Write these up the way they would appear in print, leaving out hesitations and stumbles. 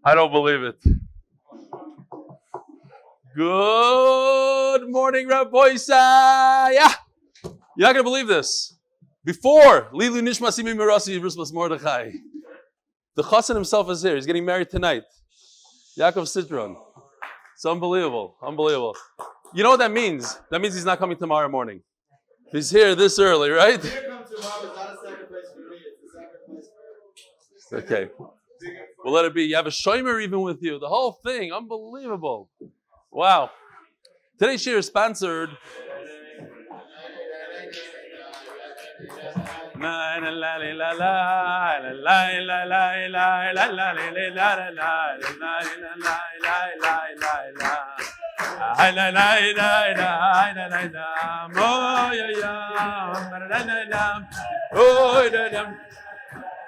I don't believe it. Good morning, Rabbi Isaiah. You're not going to believe this. Before, Lilu Nishmas Mirasi Rismas Mordechai. The Chossen himself is here. He's getting married tonight. Yaakov Citron. It's unbelievable. Unbelievable. You know what that means? That means he's not coming tomorrow morning. He's here this early, right? Okay. We'll let it be. You have a shomer even with you. The whole thing. Unbelievable. Wow. Today's shir is sponsored.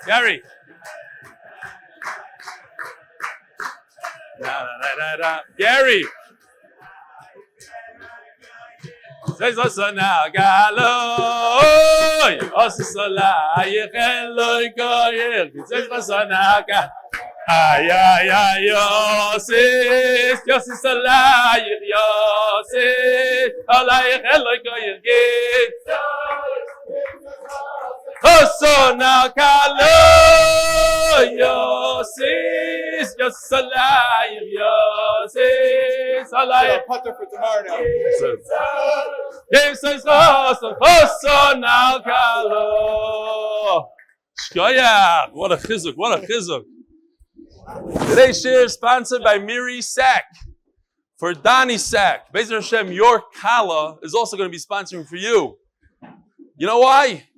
Gary. Gary. Says Osana Galoy, Osala Yecheloy Goyer, says Osana Ga. Ay, Yosis, Yosis Allah, Yosis, Allah Yecheloy Goyer, Osana Galoy, Yosis, Yosis Allah, Yosis, Allah. Putter for tomorrow now. What a chizuk, what a chizuk. Today's shir is sponsored by Miri Sack. For Donnie Sack, Be'ez Hashem, your kala is also going to be sponsoring for you. You know why?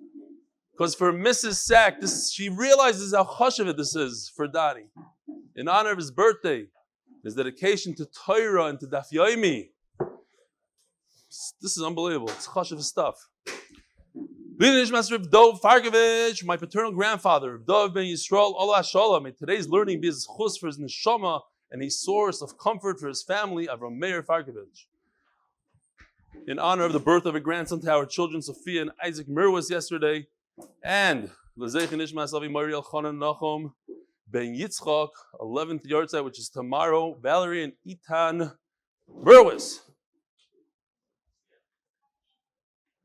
Because for Mrs. Sack, she realizes how chashuv this is for Donnie. In honor of his birthday, his dedication to torah and to Daf Yomi. This is unbelievable. It's chashuv stuff. Nishmas Farkovits, my paternal grandfather, R Yisroel A. May today's learning be Zechus for his Neshama and a source of comfort for his family, Avrohom Farkovits. In honor of the birth of a grandson to our children, Sophia and Isaac Mirwis yesterday, and Nishmas mori Elchanan Nachum Ben Yizchak, 11th yahrtzeit, which is tomorrow, Valerie and Etan Mirwis.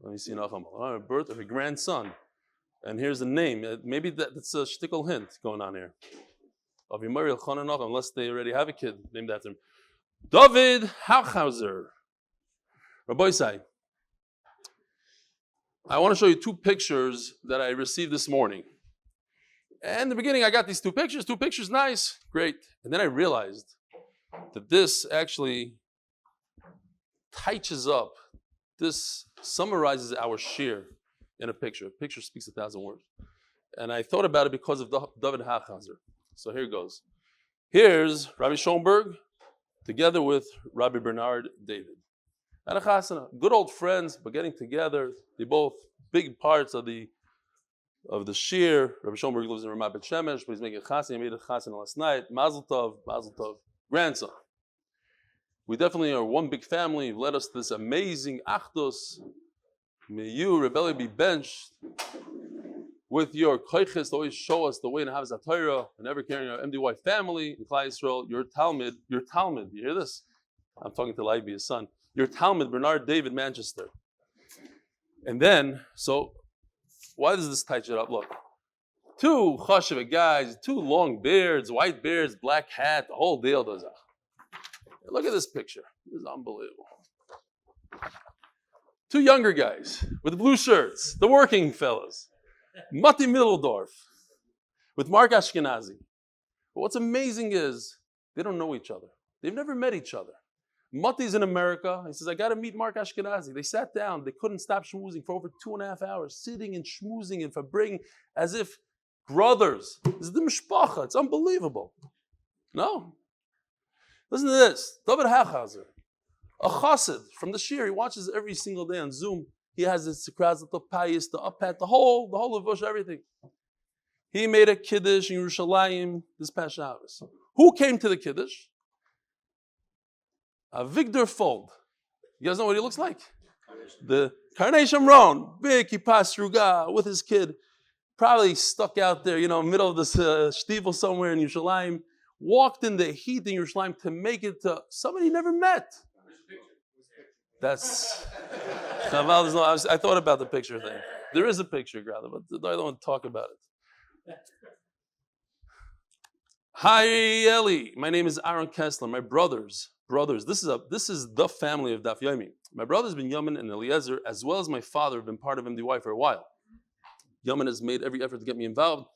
Let me see, Nachum. Birth of a grandson. And here's the name. Maybe that's a shtickle hint going on here. Of Mori Elchanan Nachum, unless they already have a kid named after him. David Hauchhauser. Rabbi Isai. I want to show you two pictures that I received this morning. And in the beginning, I got these two pictures, nice, great. And then I realized that this actually touches up. This summarizes our shir in a picture. A picture speaks 1,000 words. And I thought about it because of David Hauchhauser. So here it goes. Here's Rabbi Schoenberg together with Rabbi Bernard David. And a chasana, good old friends, but getting together. They both big parts of the shir. Rabbi Schoenberg lives in Ramat Bet Shemesh, but he's making a chasana. He made a chasana last night. Mazel tov, grandson. We definitely are one big family. You've led us to this amazing achdus. May you, rebellion, be benched with your koiches to always show us the way to have a torah and never carrying our MDY family in R Yisroel. Your Talmud. You hear this? I'm talking to Leiby, his son. Your Talmud, Bernard David, Manchester. And then, so why does this touch it up? Look, two chashuv guys, two long beards, white beards, black hat, the whole deal does that. Look at this picture. This is unbelievable. Two younger guys with blue shirts, the working fellas. Mati Middeldorf with Mark Ashkenazi. But what's amazing is they don't know each other. They've never met each other. Mati's in America. He says, I got to meet Mark Ashkenazi. They sat down. They couldn't stop schmoozing for over 2.5 hours, sitting and schmoozing and fabriking as if brothers. This is the mishpacha. It's unbelievable. No? Listen to this. David Hauchhauser, a chassid from the shir. He watches every single day on Zoom. He has his sekraz, the payis, the uphat, the whole levush, everything. He made a kiddush in Yerushalayim this past Shabbos. Who came to the kiddush? Victor Fold. You guys know what he looks like? The Carnation Roan, big kippah sruga with his kid, probably stuck out there, middle of this shtivel somewhere in Yerushalayim, walked in the heat in Yerushalayim to make it to somebody he never met. That's Chaval. I thought about the picture thing. There is a picture, rather, but I don't want to talk about it. Hi, Eli. My name is Aaron Kessler. My brothers. This is the family of Daf Yomi. My brothers Ben Yoman and Eliezer, as well as my father, have been part of MDY for a while. Yoman has made every effort to get me involved.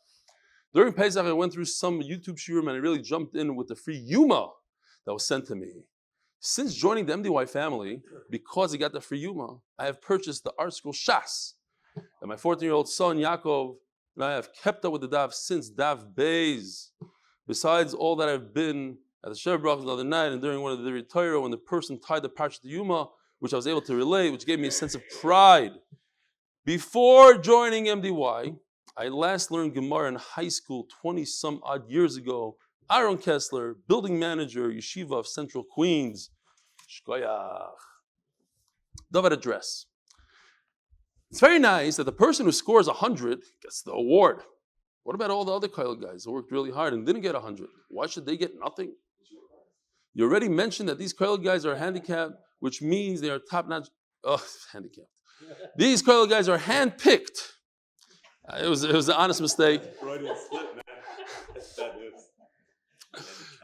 During Pesach, I went through some YouTube shiurim and I really jumped in with the free Yoma that was sent to me. Since joining the MDY family, because I got the free Yoma, I have purchased the art school Shas. And my 14-year-old son, Yaakov, and I have kept up with the Daf since Daf Beis. Besides all that I've been at the Sheva Brachos the other night and during one of the Torah when the person tied the parsha to Yoma, which I was able to relate, which gave me a sense of pride. Before joining MDY, I last learned Gemara in high school 20-some odd years ago. Aaron Kessler, building manager, Yeshiva of Central Queens. Shkoyach. Davar address. It's very nice that the person who scores 100 gets the award. What about all the other Kyle guys who worked really hard and didn't get 100? Why should they get nothing? You already mentioned that these Kyle guys are handicapped, which means they are top-notch. Oh, handicapped. These Kyle guys are hand-picked. It was an honest mistake.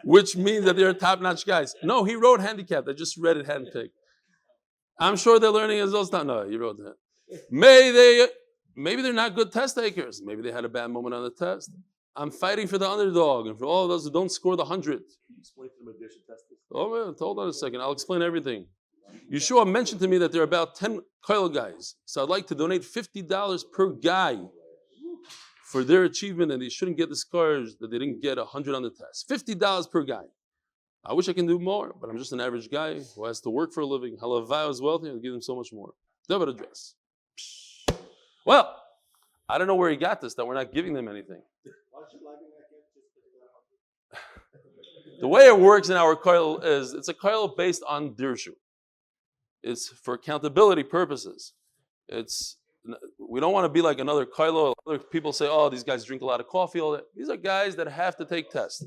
Which means that they're top-notch guys. No, he wrote handicapped. I just read it hand-picked. I'm sure they're learning as well. No, he wrote that. Maybe they're not good test takers. Maybe they had a bad moment on the test. I'm fighting for the underdog and for all of those who don't score the 100. Explain to them addition testers. Oh man, hold on a second. I'll explain everything. Yeshua mentioned to me that there are about 10 koil guys. So I'd like to donate $50 per guy for their achievement, and they shouldn't get discouraged that they didn't get 100 on the test. $50 per guy. I wish I can do more, but I'm just an average guy who has to work for a living. Halavai is wealthy, I'll give them so much more. Devora address. Well, I don't know where he got this, that we're not giving them anything. The way it works in our koil is, it's a koil based on dirshu. It's for accountability purposes. We don't want to be like another koil. Other people say, oh, these guys drink a lot of coffee. All that. These are guys that have to take tests.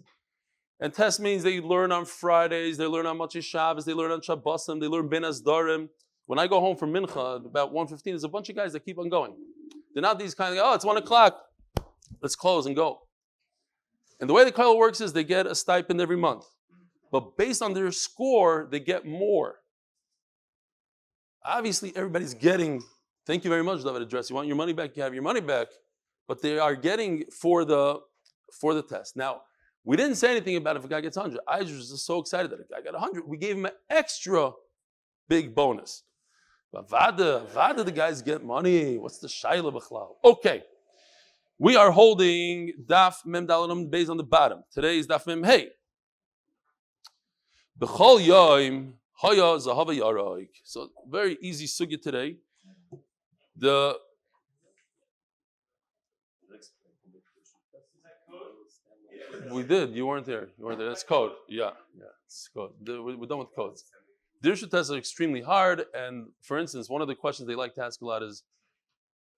And test means they learn on Fridays, they learn on Motzei Shabbos, they learn on Shabbosim, they learn Ben Azdarim. When I go home from Mincha, about 1:15, there's a bunch of guys that keep on going. They're not these kind of, oh, it's 1 o'clock. Let's close and go. And the way the koil works is they get a stipend every month. But based on their score, they get more. Obviously, everybody's getting, thank you very much, David Address. You want your money back, you have your money back. But they are getting for the test. Now, we didn't say anything about if a guy gets 100. I was just so excited that a guy got 100. We gave him an extra big bonus. But Vada, the guys get money. What's the Shaila B'chlal? Okay. We are holding Daf Mem Dalanam Beis on the bottom. Today is Daf Mem Hey. B'chol Yoim Haya Zahava Yaraik. So very easy sugya today. We did. You weren't there. That's code. Yeah. It's code. We're done with codes. Dirshu tests are extremely hard, and for instance, one of the questions they like to ask a lot is,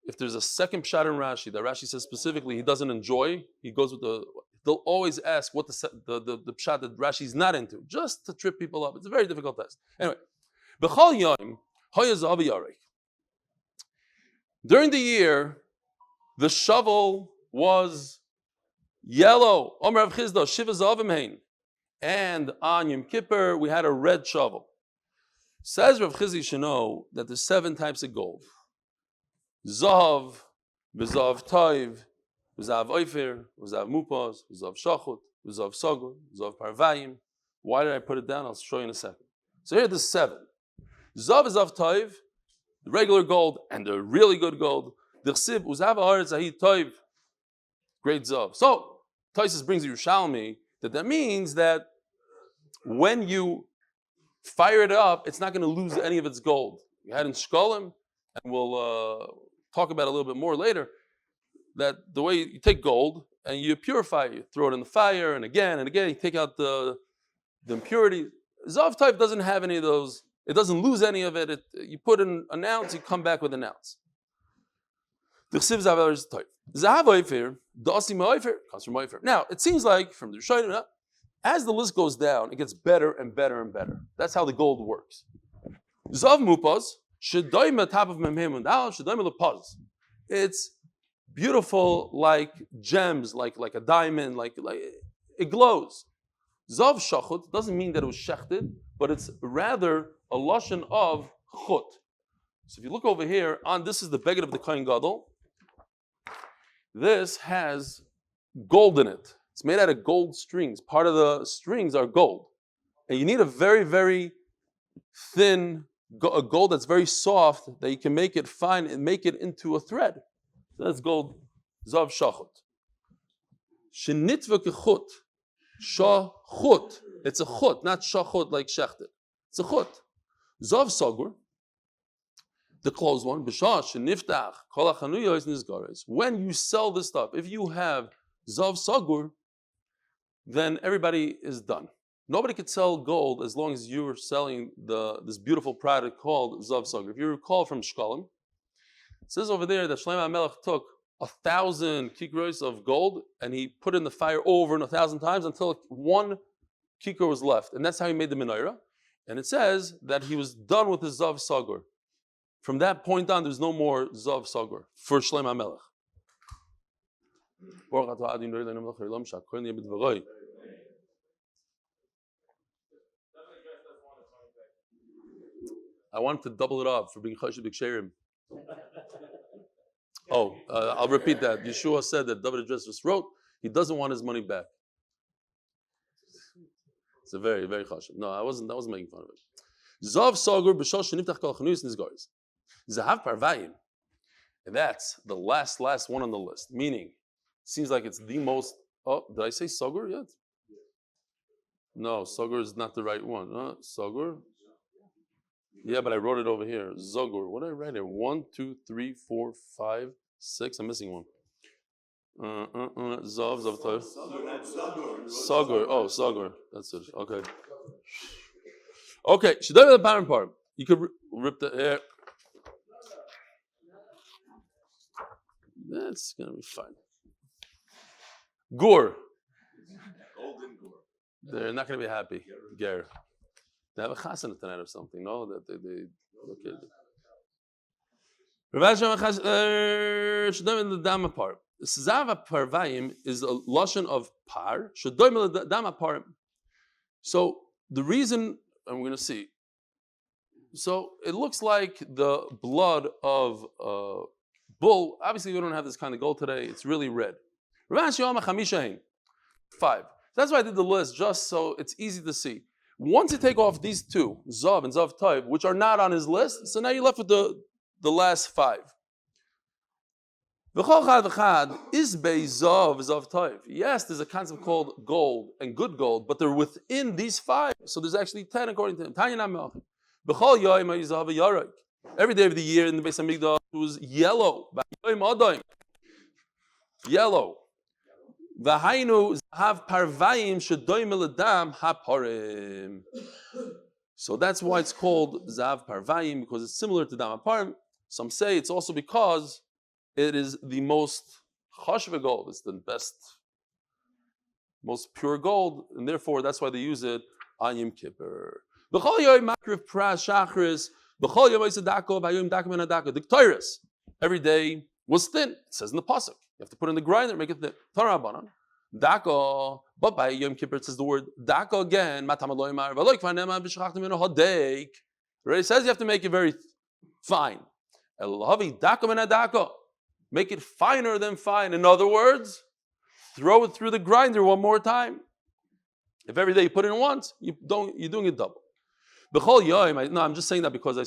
if there's a second pshat in Rashi that Rashi says specifically he doesn't enjoy, he goes with they'll always ask what the pshat that Rashi's not into, just to trip people up. It's a very difficult test. Anyway, B'chol Yom Hoya Zav Yarek. During the year, the shovel was yellow. Omer Rav Chizda Shiva Zavim Hein. And on Yom Kippur, we had a red shovel. Says Rav Chizda, you should know that there's 7 types of gold. Zav, V'zav Toiv, V'zav Oifir, V'zav Mupos, V'zav Shachut, V'zav Sogul, V'zav Parvayim. Why did I put it down? I'll show you in a second. So here there's 7. Zav V'zav Toiv, the regular gold, and the really good gold. D'chsiv, Uzav Haaretz Ahi Toiv, great Zav. So, Tosfos brings Yerushalmi, that means that when you fire it up, it's not going to lose any of its gold. We had in Shkolim, and we'll talk about it a little bit more later, that the way you take gold and you purify it, you throw it in the fire, and again, you take out the impurity. Zav type doesn't have any of those. It doesn't lose any of it. You put in an ounce, you come back with an ounce. The chsiv zav is type. Zahav oifer, dasi ma'oifer, comes from oifer. Now, it seems like from the Rishonim, As the list goes down, it gets better and better and better. That's how the gold works. Zav mupaz, shedoyma top of memhemun dal, shedoyma lepaz. It's beautiful like gems, like a diamond, like it glows. Zav shachut doesn't mean that it was shechted, but it's rather a lashon of chut. So if you look over here, this is the beged of the Kohen Gadol. This has gold in it. It's made out of gold strings. Part of the strings are gold. And you need a very, very thin a gold that's very soft that you can make it fine and make it into a thread. So that's gold. Zav shachut. Shenitva kechut. Shachut. It's a chut, not shachut like shechted. It's a chut. Zav sagur. The closed one. B'shah sheniftach kol hachanuyos nizgares. When you sell this stuff, if you have zav sagur, then everybody is done. Nobody could sell gold as long as you're selling this beautiful product called zav sagur. If you recall from Shkolim, it says over there that Shlomo HaMelech took 1,000 kikros of gold and he put in the fire over and 1,000 times until one kikro was left. And that's how he made the menorah. And it says that he was done with his zav sagur. From that point on, there's no more zav sagur for Shlomo HaMelech. I wanted to double it up for being chashiv b'ksherim. I'll repeat that. Yeshua said that David just wrote he doesn't want his money back. It's a very, very chashiv. No, I wasn't making fun of it. Zav sagur b'shal sheniftach kol chanuyos nizgaris. Zahav parvayim. And that's the last one on the list. Meaning, seems like it's the most. Oh, did I say sagur yet? No, sagur is not the right one. Sagur. Yeah, but I wrote it over here. Zogur. What did I write here? 1, 2, 3, 4, 5, 6. I'm missing one. Zav Tav. Sagur. Oh, Sagur. That's it. Okay. Okay. Shidduch the parent part. You could rip the hair. That's gonna be fine. Gur. Golden gur. They're not gonna be happy. Ger. They have a chasana tonight or something. No, that they okay. Shadom the dama part. Zava parvayim is a lashon of par. Shadom the dama part. So the reason I'm going to see. So it looks like the blood of a bull. Obviously, we don't have this kind of gold today. It's really red. 5. That's why I did the list just so it's easy to see. Once you take off these two, Zav and Zav Tov, which are not on his list, so now you're left with the last 5. Is Zav Zav Tov. Yes, there's a concept called gold and good gold, but they're within these 5. So there's actually 10 according to him. Every day of the year in the Beis Hamikdash was yellow. Yellow. V'hainu zahav parvayim shedoim eladam haparim. So that's why it's called zahav parvayim, because it's similar to dam haparim. Some say it's also because it is the most chashva gold. It's the best, most pure gold, and therefore that's why they use it on Yom Kippur. B'chol yoyim makriv pras shachris. B'chol yoyim isadako v'ayom dakom and adako. The torahs every day was thin. It says in the pasuk. You have to put in the grinder, make it thin. Torah banan. Dako. But by Yom Kippur it says the word dako again. It already says you have to make it very fine. Make it finer than fine. In other words, throw it through the grinder one more time. If every day you put it in once, you're doing it double. No, I'm just saying that because I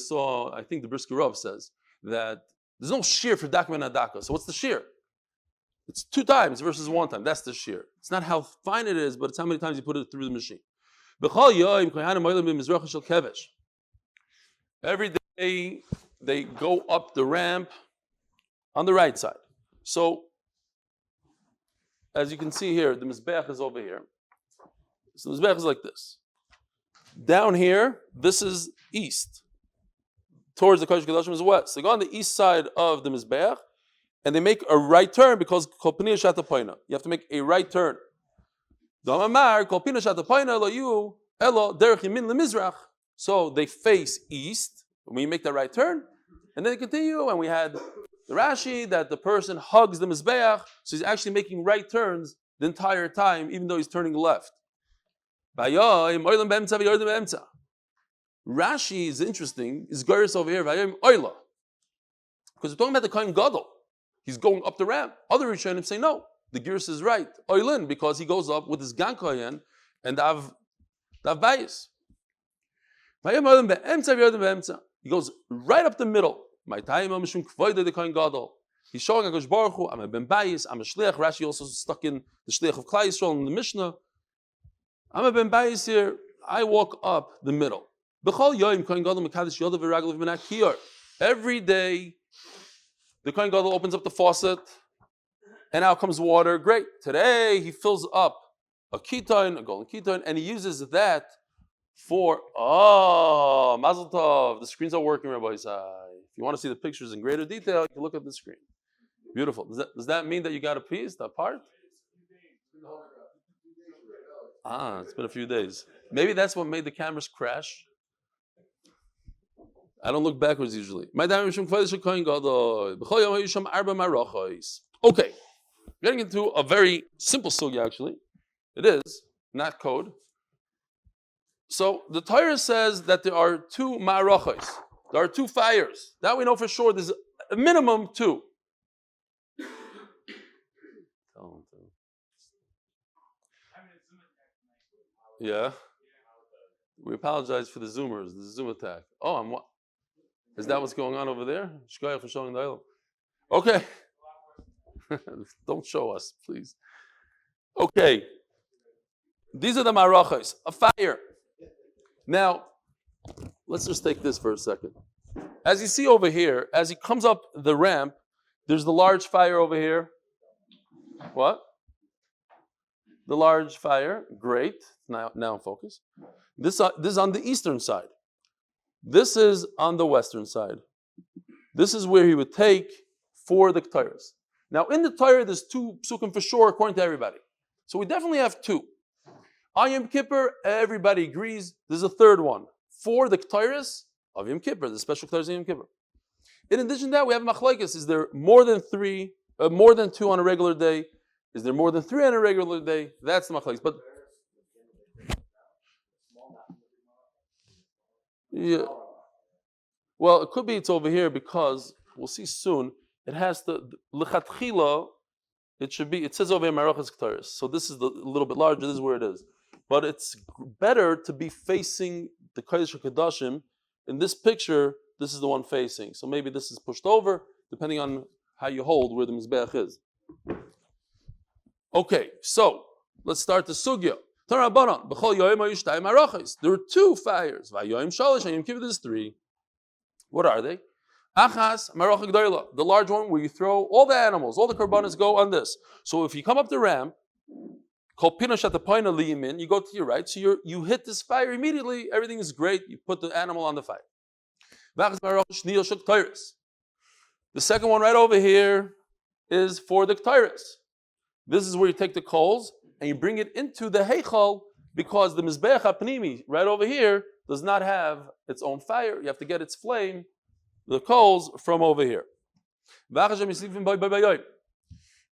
think the Brisker Rav says that there's no shear for dakom and adako. So what's the shear? It's 2 times versus 1 time. That's the shear. It's not how fine it is, but it's how many times you put it through the machine. Every day they go up the ramp on the right side. So, as you can see here, the mizbeach is over here. So the mizbeach is like this. Down here, this is east. Towards the Kodesh Kodashim is west. They go on the east side of the mizbeach, and they make a right turn because you have to make a right turn. So they face east when you make the right turn, and then they continue. And we had the Rashi that the person hugs the Mizbeach, so he's actually making right turns the entire time, even though he's turning left. Rashi is interesting, is Gairis over here, because we're talking about the Kohen Gadol. He's going up the ramp. Other Rishonim say no, the Gairis is right, Oilin, because he goes up with his Gan Kohen and Dav Bayis. He goes right up the middle. He's showing Akash Baruch Hu, I'm a Ben Bayis, I'm a Shliach. Rashi also stuck in the Shliach of Klai Yisrael in the Mishnah. I'm a Ben Bayis here, I walk up the middle. Every day, the Kohen Gadol opens up the faucet, and out comes water. Great. Today, he fills up a ketone, a golden ketone, and he uses that for, Mazel Tov. The screens are working, Rabbi Isai. If you want to see the pictures in greater detail, you can look at the screen. Beautiful. Does that mean that you got a piece, that part? It's been a few days. Maybe that's what made the cameras crash. I don't look backwards usually. Okay, getting into a very simple sugya actually. It is, not code. So the Torah says that there are two ma'arachos. There are two fires. That we know for sure. There's a minimum two. Yeah. We apologize for the Zoomers, the Zoom attack. Is that what's going on over there? Shkoyach for showing the Eilam. Okay. Don't show us, please. Okay. These are the marachos, a fire. Now, let's just take this for a second. As you see over here, as he comes up the ramp, there's the large fire over here. What? The large fire. Great. Now in focus. This is on the eastern side. This is on the western side. This is where he would take for the Torahs. Now in the Torah, there's two psukim for sure, according to everybody. So we definitely have two. On Yom Kippur, everybody agrees. There's a third one for the Torahs of Yom Kippur, the special Torahs of Yom Kippur. In addition to that, we have machlokes. Is there more than two on a regular day? Is there more than three on a regular day? That's the machlokes. But yeah, well, it could be it's over here because we'll see soon. It has the lechatchila. It should be. It says over here marachas k'taris. So this is a little bit larger. This is where it is. But it's better to be facing the kodesh HaKodashim. In this picture, this is the one facing. So maybe this is pushed over, depending on how you hold where the mizbeach is. Okay, so let's start the sugya. There are two fires. There's three. What are they? The large one where you throw all the animals, all the korbanos go on this. So if you come up the ramp, you go to your right, so you hit this fire immediately, everything is great, you put the animal on the fire. The second one right over here is for the k'tairis. This is where you take the coals and you bring it into the heichal, because the mizbeach hapnimi right over here does not have its own fire. You have to get its flame, the coals, from over here.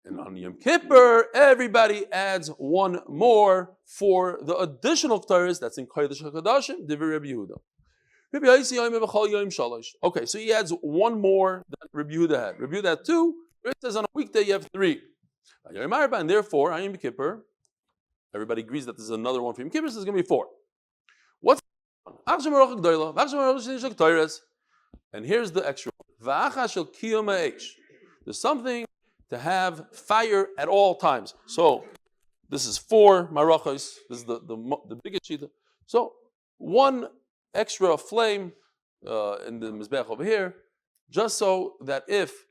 And on Yom Kippur, everybody adds one more for the additional k'tairis that's in Kodesh HaKodashim, Divrei Rabbi Yehuda. Okay, so he adds one more that Rabbi Yehuda had. Rabbi Yehuda had two. It says on a weekday you have three. And therefore, on Yom Kippur, everybody agrees that there's another one for Yom Kippur, so there's going to be four. What's and here's the extra one. There's something to have fire at all times. So this is four marachos. This is the biggest shita. So one extra flame in the mizbeach over here, just so that if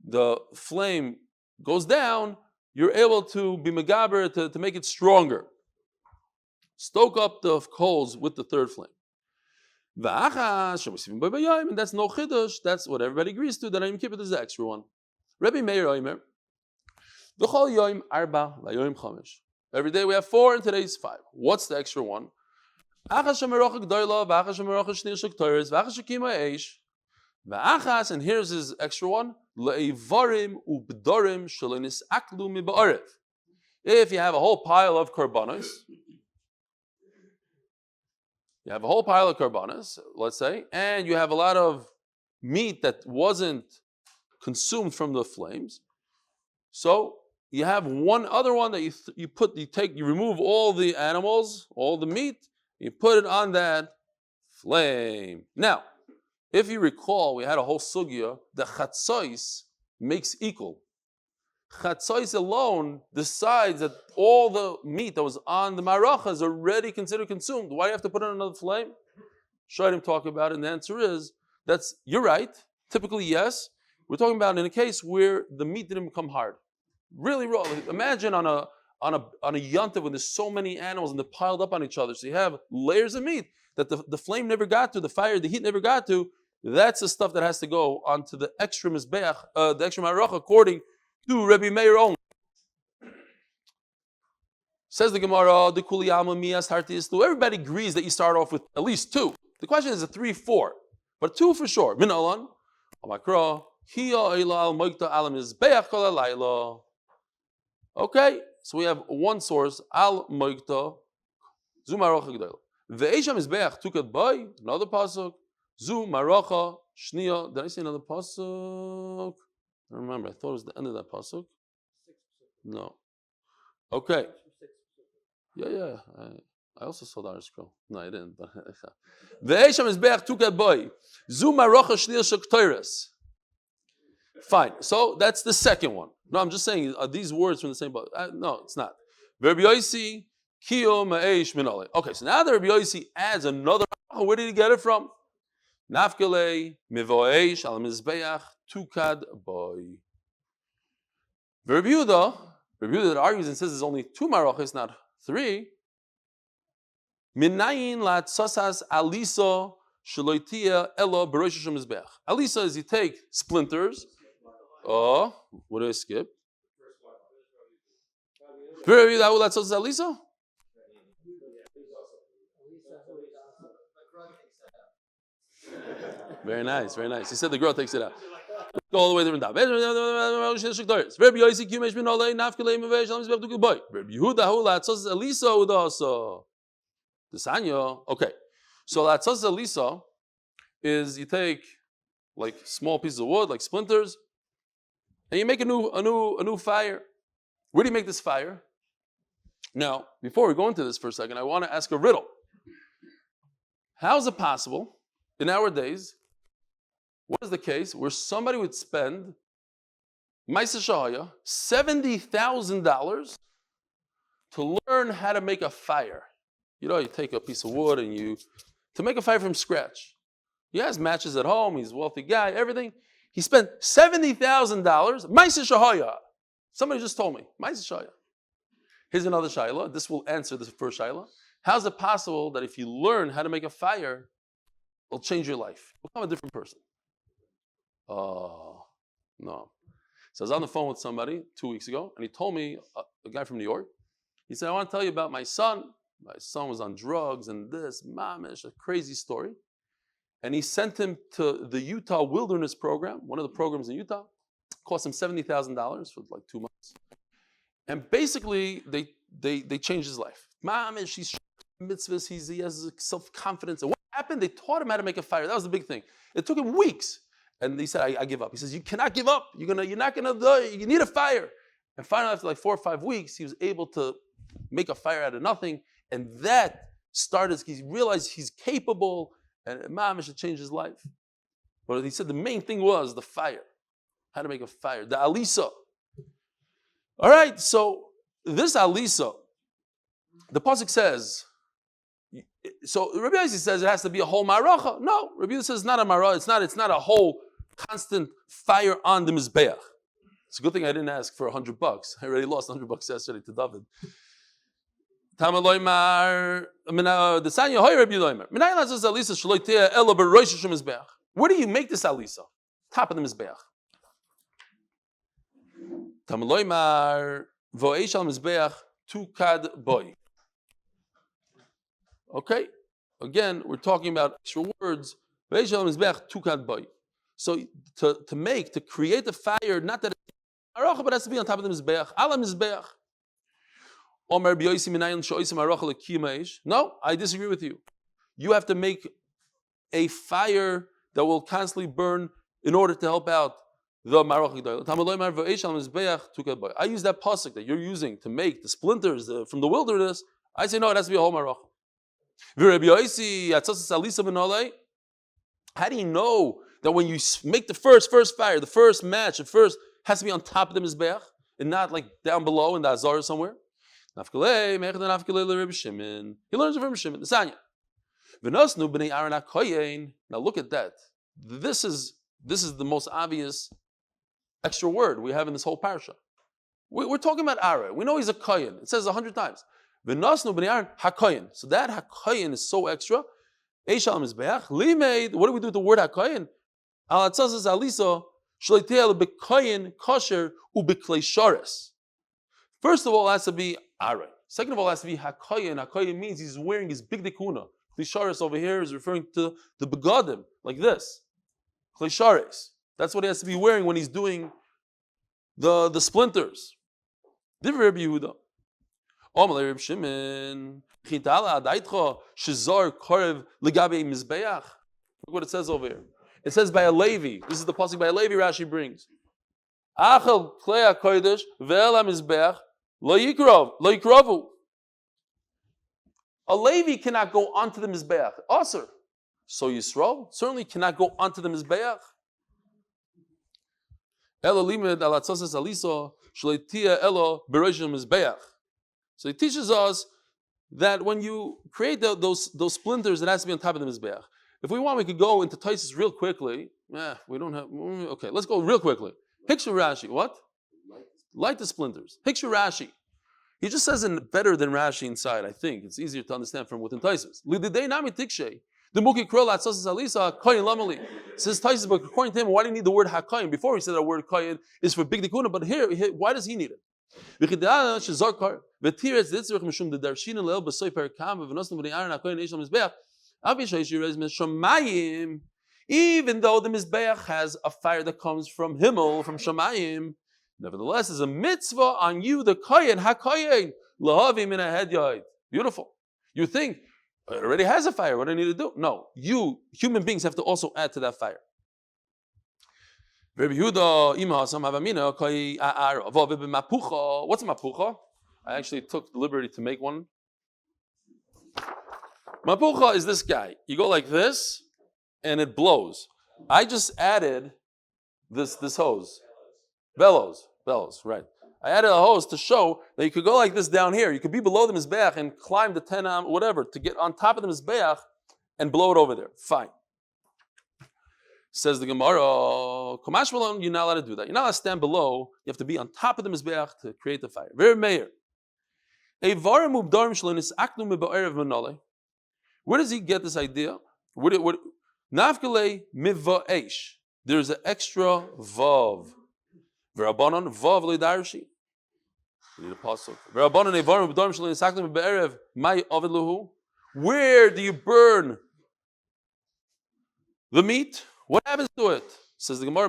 the flame goes down, you're able to be megaber to make it stronger. Stoke up the coals with the third flame. And that's no chiddush. That's what everybody agrees to. That Yom Kippur is the extra one. Rabbi Meir Oimer, Every day we have 4, and today's 5. What's the extra one? And here's his extra one. If you have a whole pile of korbanos, let's say, and you have a lot of meat that wasn't consumed from the flames, so you have one other one that you remove all the animals, all the meat, you put it on that flame. Now, if you recall, we had a whole sugya, the chatzos makes equal. Chatzos alone decides that all the meat that was on the maracha is already considered consumed. Why do you have to put it on another flame? Shaidim talk about it, and the answer is, you're right. Typically, yes. We're talking about in a case where the meat didn't become hard. Really raw. Imagine on a yontif when there's so many animals and they're piled up on each other. So you have layers of meat that the flame never got to, the heat never got to. That's the stuff that has to go onto the extra mizbeach, the extra maracha, according to Rabbi Meir only. Says the Gemara, the kuliyama miyas hartis. Everybody agrees that you start off with at least 2. The question is a 3, 4, but 2 for sure. Min alan, amakra, hiya ilal moikta alam mizbeach kol alayla. Okay, so we have one source, al moikta, zu maracha g'dayla. Ve'esha mizbeach tukat bay, another pasuk, zu maracha shniya. Did I say another pasuk? I don't remember. I thought it was the end of that pasuk. No. Okay. Yeah. I also saw the R Yisroel. No, I didn't. Ve'esha mizbeach tukat bay, zu maracha shniya shektoires. Fine. So that's the second one. No, I'm just saying, are these words from the same book? No, it's not. Rabbi Yosi, kiyo ma'esh minale. Okay, so now the Rabbi Yosi adds another. Where did he get it from? Nafkele mivoesh al mizbeach tukad boy. Rabbi Yehuda that argues and says there's only 2 marachas, not 3. Minayin lat sasas alisa shaloitia elo berosh mizbeach. Alisa is you take splinters. Oh, what did I skip? Very nice. He said the girl takes it out. Let's go all the way there. Okay, so latzos elisa is you take like small pieces of wood, like splinters, and you make a new fire. Where do you make this fire? Now, before we go into this for a second, I want to ask a riddle. How is it possible in our days? What is the case where somebody would spend $70,000 to learn how to make a fire? You know, you take a piece of wood and to make a fire from scratch. He has matches at home. He's a wealthy guy. Everything. He spent $70,000. Ma'aseh shahaya. Somebody just told me. Ma'aseh shahaya. Here's another shayla. This will answer the first shayla. How is it possible that if you learn how to make a fire, it'll change your life? You'll become a different person. Oh, no. So I was on the phone with somebody 2 weeks ago, and he told me, a guy from New York, he said, I want to tell you about my son. My son was on drugs and this, mamish, a crazy story. And he sent him to the Utah Wilderness Program, one of the programs in Utah. Cost him $70,000 for like 2 months. And basically, they changed his life. Mamish, he's mitzvahs, he has self-confidence. And what happened? They taught him how to make a fire. That was the big thing. It took him weeks. And he said, I give up. He says, you cannot give up. You're not gonna die. You need a fire. And finally, after like 4 or 5 weeks, he was able to make a fire out of nothing. And that started, he realized he's capable, and mamish, it changed his life. But he said the main thing was the fire. How to make a fire. The alisa. All right, so this alisa, the pasuk says, so Rabbi Yossi says it has to be a whole maracha. No, Rabbi Yossi says it's not a maracha. It's not a whole constant fire on the mizbeach. It's a good thing I didn't ask for $100. I already lost $100 yesterday to David. Where do you make this alisa? Top of the mizbeach. tukad boy. Okay? Again, we're talking about extra words. Ve'eshal mizbeach tukad boy. So to create the fire, not that it's aracha, but it has to be on top of the mizbeach. Ala mizbeach. No, I disagree with you. You have to make a fire that will constantly burn in order to help out the marach g'dayla. I use that pasuk that you're using to make the splinters from the wilderness. I say no, it has to be a whole marach. How do you know that when you make the first fire, the first match, the first has to be on top of the mizbeach and not like down below in the azar somewhere? He learns it from Shimon. Now look at that. This is the most obvious extra word we have in this whole parasha. We're talking about Aaron. We know he's a kohen. It says 100 times. So that hakohen is so extra. What do we do with the word hakohen? First of all, it has to be Aaron. Second of all, it has to be hakohen. Hakohen means he's wearing his big dekuna. Klisharis over here is referring to the begadim, like this. Klisharis. That's what he has to be wearing when he's doing the splinters. Divrei Rabbi Yehuda. Omalei Reb Shimon. Chitala adaitcha shezar korev legabe mizbeach. Look what it says over here. It says by a Levi. This is the pasuk by a Levi Rashi brings. Achel klei hakodesh ve'el hamizbeach lo yikravu. A Levi cannot go onto the mizbeach. Aser. So Yisrael certainly cannot go onto the mizbeach. Elo limed al atzosas aliso shleitia elo beroshim mizbeach. So he teaches us that when you create those splinters, it has to be on top of the mizbeach. If we want, we could go into Taisus real quickly. We don't have. Okay, let's go real quickly. Picture Rashi. What? Light the splinters. Picture Rashi. He just says it better than Rashi inside, I think. It's easier to understand from within Taisus. The Muki Krol Atzosas Alisa Koyin Lamali. Says Taisus, but according to him, why do you need the word Hakoyin? Before he said that word Koyin is for big dikuna, but here, why does he need it? Even though the Mizbeach has a fire that comes from Himmel, from Shamayim, nevertheless, there's a mitzvah on you, the Koyin, HaKoyin, Lahavi min HaHedyot. Beautiful. You think, it already has a fire, what do I need to do? No, you, human beings, have to also add to that fire. What's mapucha? I actually took the liberty to make one. Mapucha is this guy. You go like this, and it blows. I just added this hose. Bellows, right. I added a hose to show that you could go like this down here. You could be below the Mizbeach and climb the 10 whatever, to get on top of the Mizbeach and blow it over there. Fine. Says the Gemara, Kamash Malon, you're not allowed to do that. You're not allowed to stand below. You have to be on top of the Mizbeach to create the fire. Very mayor. Where does he get this idea? Nafkele miva'esh. There's an extra vav. V'rabanan vav leidarshi. We need a pasuk. V'rabanan evarim b'darim shelo nisaklim be'erev mai ovid luhu. Where do you burn the meat? What happens to it? Says the Gemara,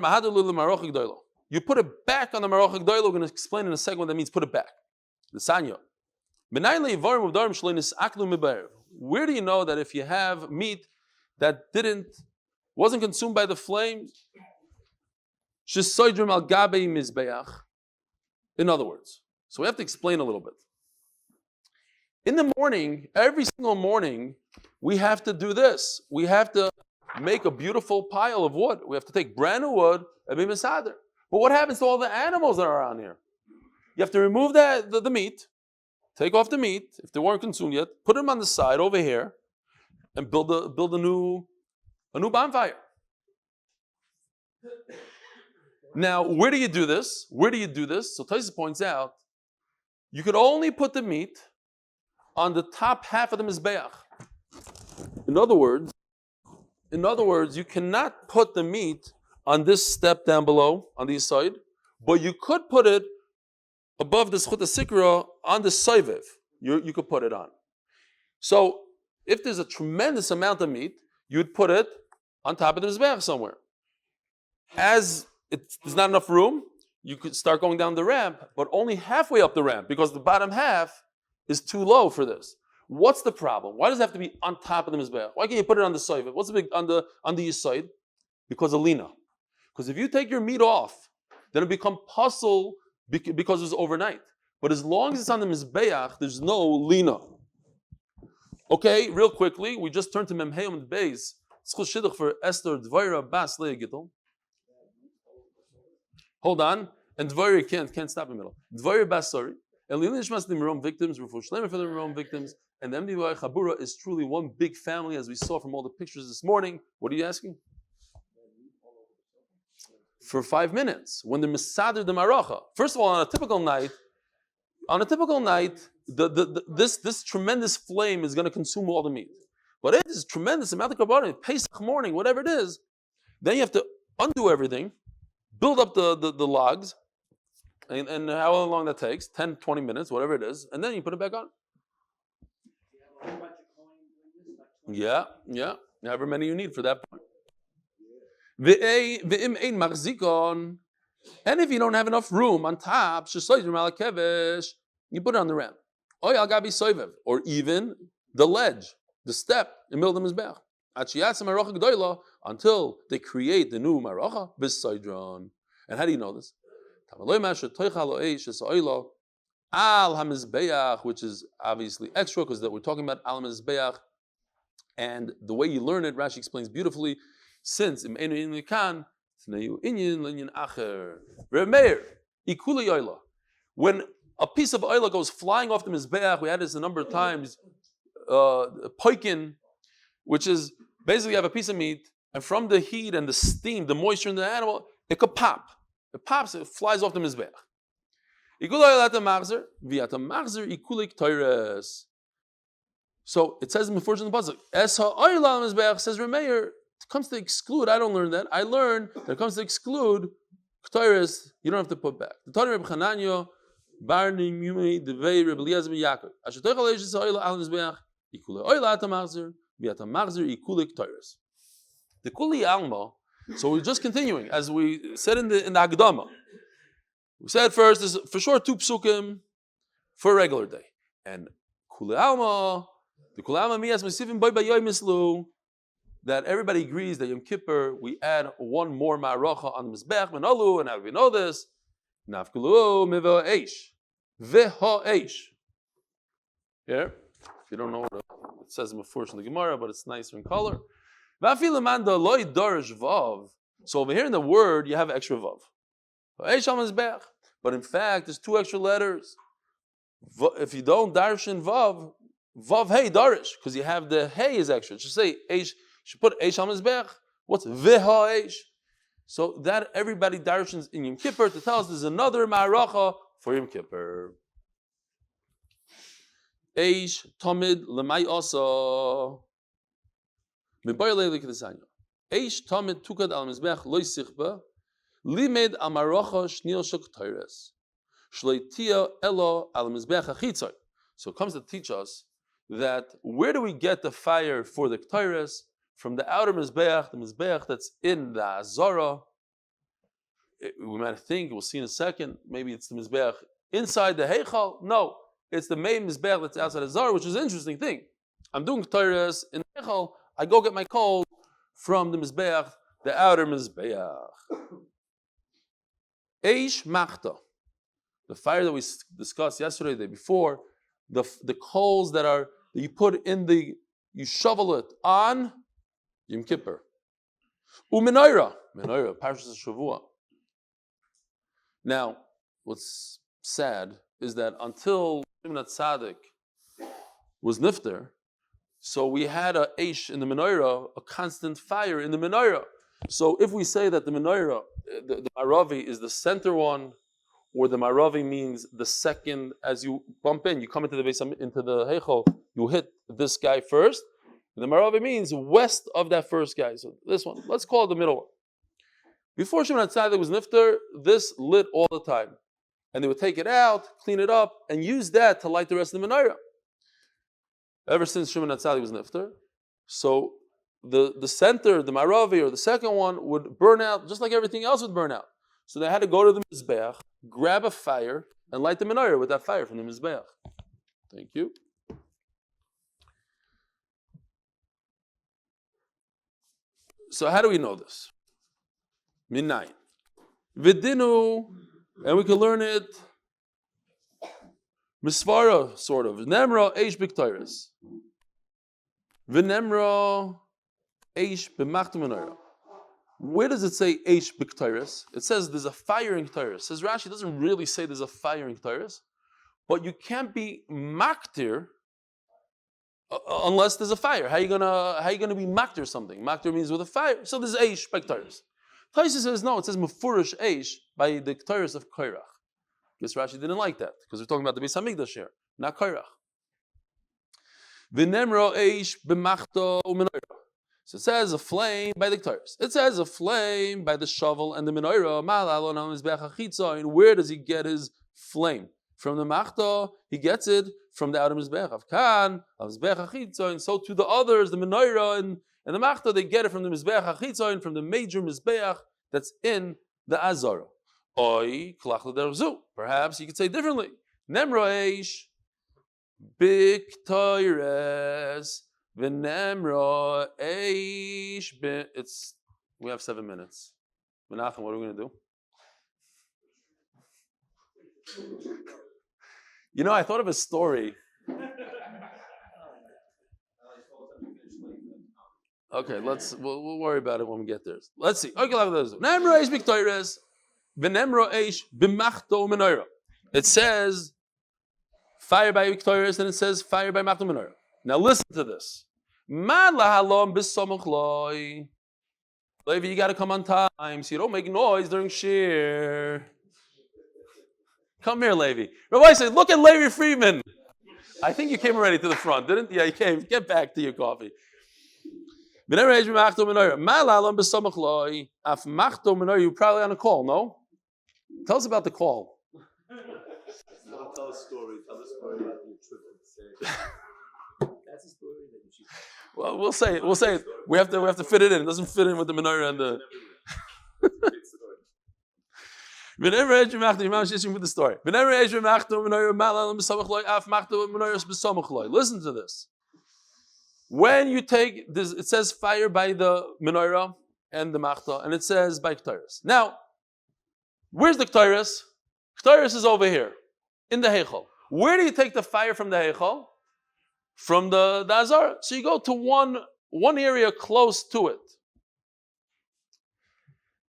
you put it back on the marach g'daylo. We're going to explain in a second what that means. Put it back. The sanya. Where do you know that if you have meat that wasn't consumed by the flames? In other words, so we have to explain a little bit. In the morning, every single morning, we have to do this. We have to make a beautiful pile of wood. We have to take brand new wood and be misader. But what happens to all the animals that are around here? You have to remove the meat, take off the meat if they weren't consumed yet, put them on the side over here, and build a new bonfire. Now, where do you do this? So Taisus points out, you could only put the meat on the top half of the mizbeach. In other words, you cannot put the meat on this step down below, on the side, but you could put it above the Zechut Sikra on the Soiviv. You could put it on. So if there's a tremendous amount of meat, you'd put it on top of the Mizbeach somewhere. As there's not enough room, you could start going down the ramp, but only halfway up the ramp because the bottom half is too low for this. What's the problem? Why does it have to be on top of the Mizbeach? Why can't you put it on the Soiviv? What's the big on the Yisoid? Because of Lina. Because if you take your meat off, then it becomes puzzle because it's overnight. But as long as it's on the Mizbeach, there's no Lina. Okay, real quickly, we just turned to Amud Beis. Shidduch for Esther, Devora, Bas, Leah, Gittel. Hold on. And Devora can't stop in the middle. Devora, Bas, Suri. And Nishmas, the Meron victims, Refu Shlemer for the Meron victims. And the MDY Chabura is truly one big family, as we saw from all the pictures this morning. What are you asking? For 5 minutes, when the Mesader the Maracha. First of all, on a typical night, this tremendous flame is going to consume all the meat. But it is tremendous amount of carbonate, Pesach morning, whatever it is. Then you have to undo everything, build up the logs, and how long that takes, 10, 20 minutes, whatever it is, and then you put it back on. Yeah, however many you need for that point. And if you don't have enough room on top, you put it on the ramp. Or even the ledge, the step in the middle of the Mizbeach. Until they create the new Maracha, and how do you know this? Which is obviously extra because we're talking about Al Mizbeach. And the way you learn it, Rashi explains beautifully, since when a piece of oil goes flying off the Mizbeach, we had this a number of times, poikin, which is basically you have a piece of meat, and from the heat and the steam, the moisture in the animal, it could pop. It pops, it flies off the Mizbeach. So it says in the Meforsh in the pasuk, Es ha'oil al Mizbeach, says Remeir, it comes to exclude, I don't learn that. I learn that it comes to exclude Ktoiris, you don't have to put back. The Torah Reb Chananya, Barni Mumi, Devei Reb Eliezer Ben Yaakov. Asher toichal eish es ha'oil al Mizbeach, ikule oil atam machzer, v'atam machzer ikule Ktoiris. The Kuli Alma, so we're just continuing, as we said in the Hagdama. We said first, there's for sure 2 psukim for a regular day. And Kuli Alma, the Kuli Alma miyas mesivim boy b'yoy mislu, that everybody agrees that Yom Kippur, we add 1 more ma'aracha on the Mizbech, Menalu, and how do we know this? Nafkulu miva eish. Veha eish. Here, if you don't know what it says in Meforsh in the Gemara, but it's nicer in color. Vafilamanda loy darish vav. So over here in the word, you have extra vav. Eish al Mizbech. But in fact, there's 2 extra letters. If you don't darish in vav, vav hey darish, because you have the hey is extra. It should say eish. You should put eish al Mizbech. What's veha eish? So that everybody darshans in Yom Kippur to tell us there's another ma'aracha for Yom Kippur. Eish tamid lemay asa. Eish tamid tukad al Mizbech loy sichba limed al ma'aracha shnil shuk tayres shleitia elo al Mizbech achitzay. So it comes to teach us that where do we get the fire for the tayres? From the outer Mizbeach, the Mizbeach that's in the Azara. We might think, we'll see in a second, maybe it's the Mizbeach inside the Heichal. No, it's the main Mizbeach that's outside the Azara, which is an interesting thing. I'm doing Torahs in the Heichal, I go get my coal from the Mizbeach, the outer Mizbeach. Eish Machta, the fire that we discussed yesterday, the day before, the coals that you put in you shovel it on Yom Kippur. Menorah, Parshas Shavua. Now, what's sad is that until Shimon Tzaddik was nifter, so we had a eish in the menorah, a constant fire in the menorah. So if we say that the menorah, the maravi is the center one, or the maravi means the second, as you bump in, you come into the heichal, you hit this guy first. The Maravi means west of that first guy. So this one, let's call it the middle one. Before Shimon HaTzadik was nifter, this lit all the time. and they would take it out, clean it up, and use that to light the rest of the menorah. Ever since Shimon Atzali was nifter, so the center, the maravi, or the second one would burn out just like everything else would burn out. So they had to go to the mizbeach, grab a fire, and light the menorah with that fire from the mizbeach. Thank you. So how do we know this? Minayin. Vidinu, and we can learn it misvara, sort of. Nemra eish b'ktayres. V'nemra eish b'machta menorah. Where does it say eish b'ktayres? It says there's a fire in ktayres. Says Rashi, it doesn't really say there's a fire in ktayres, but you can't be maktir unless there's a fire. How are you gonna be maktir something? Maktir means with a fire. So there's eish by ktayres. Taisa says no. It says mefurish eish by the ktayres of Korach. Guess Rashi didn't like that because we're talking about the Beis Hamikdash here, not Korach. V'nemra eish b'machta u'menorah. So it says a flame by the ktayres. It says a flame by the shovel and the menorah. And where does he get his flame? From the machta, he gets it from the outer mizbeach. Avkan, mizbeach achitzayin. So to the others, the menorah and the machta, they get it from the mizbeach achitzayin, from the major mizbeach that's in the azara. Oy klach l'derzu. Perhaps you could say differently. Nemra eish b'ktayres. V'nemra eish it's. We have 7 minutes. Menachem, what are we going to do? You know, I thought of a story. Okay, we'll worry about it when we get there. Let's see. Nemra eish b'ktayres. V'nemra eish b'machto menorah. It says fire by b'ktayres, and it says fire by machto menorah. Now listen to this. Levi, you got to come on time so you don't make noise during shir. Come here, Levi. Rabbi said, look at Levi Friedman. I think you came already to the front, didn't you? Yeah, you came. Get back to your coffee. You're probably on a call, no? Tell us about the call. Tell a story. Tell the story about your trip to That's a story that you should. Well, we'll say it. We'll say it. We have to fit it in. It doesn't fit in with the menorah and the. With the story. Listen to this. When you take this, it says fire by the menorah and the machta, and it says by ktayres. Now, where's the ktayres? Ktayres is over here in the heichal. Where do you take the fire from the heichal? From the azara. So you go to one area close to it.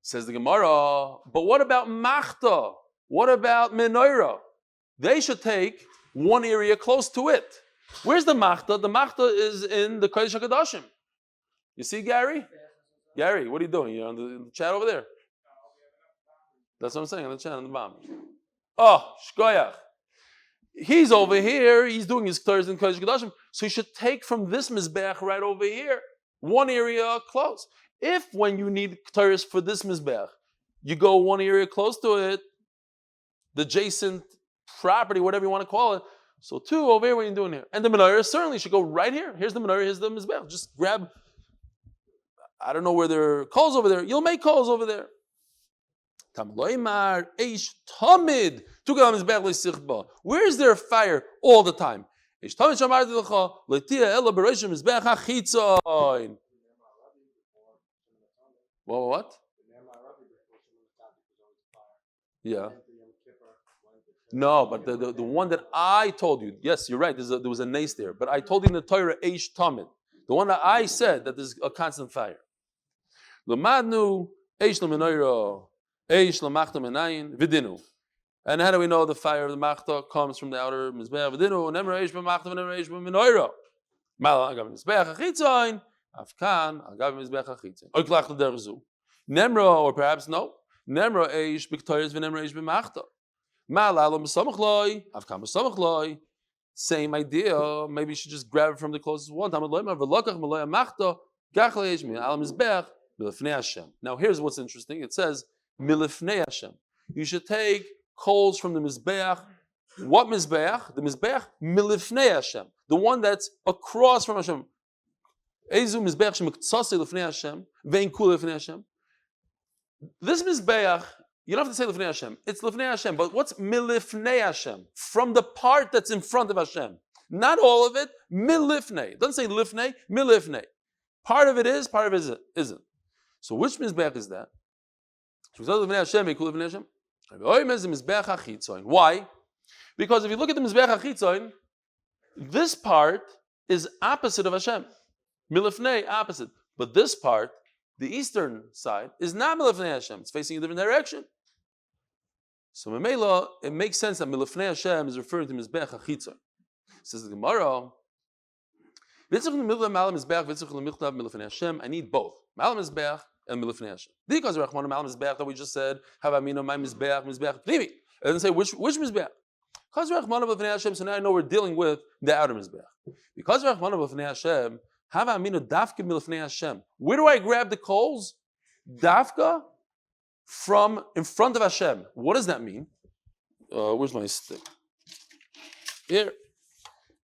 Says the Gemara, but what about machta? What about menorah? They should take one area close to it. Where's the machta? The machta is in the Kodesh HaKadoshim. You see, Gary? Gary, what are you doing? You're on the chat over there. That's what I'm saying, on the chat, on the bottom. Oh, shkoyach. He's over here, he's doing his Torahs in Kodesh HaKadoshim, so he should take from this mizbeach right over here, one area close. If when you need Torahs for this mizbeach, you go one area close to it, the adjacent property, whatever you want to call it, so two over here, what are you doing here? And the menorah certainly should go right here. Here's the menorah, here's the mizbeach. Just grab, I don't know where there are coals over there. You'll make coals over there. Where is there fire all the time? What? Yeah. No, but the one that I told you, yes, you're right, there was a nace there. But I told you in the Torah, Eish Tamid. The one that I said that there's a constant fire. L'madnu, Eish l'menorah, Eish l'machta menayin, v'dinu. And how do we know the fire of the machta comes from the outer mizbeach? V'dinu, nemra Eish b'machta, nemra Eish b'menorah. Mal agav mizbeach achitzayin, afkan agav mizbeach achitzayin. Oiklach l'derzu. Nemra, or perhaps no. Nemra Eish b'ktayres v'nemra Eish b'machta. Same idea. Maybe you should just grab it from the closest one. Now here's what's interesting. It says milifnei Hashem. You should take coals from the Mizbeach. What Mizbeach? The Mizbeach milifnei Hashem, the one that's across from Hashem. Ezu Mizbeach shemiktsase lifnei Hashem, vein kul lifnei Hashem. This Mizbeach, you don't have to say lifnei Hashem. It's lifnei Hashem, but what's milifnei Hashem? From the part that's in front of Hashem. Not all of it, milifnei. It doesn't say lifnei, milifnei. Part of it is, part of it isn't. So which Mizbeach is that? Why? Because if you look at the Mizbeach HaChitzoin, this part is opposite of Hashem. Milifnei, opposite. But this part, the eastern side, is not Milifnei Hashem. It's facing a different direction. So Memela, it makes sense that Milifnei Hashem is referring to Mizbeach HaChitzoin. Says the Gemara, I need both. Malam Mizbeach and Milifnei Hashem. Because Rachmana Malam Mizbeach that we just said, have Amino my Mizbeach, Mizbeach Pnimi. It doesn't say which Mizbeach. Because Rachmana Milifnei Hashem, so now I know we're dealing with the outer Mizbeach. Because Rachmana Milifnei Hashem, have Amino Dafka Milifnei Hashem. Where do I grab the coals? Dafka from in front of Hashem. What does that mean? Where's my stick? Here.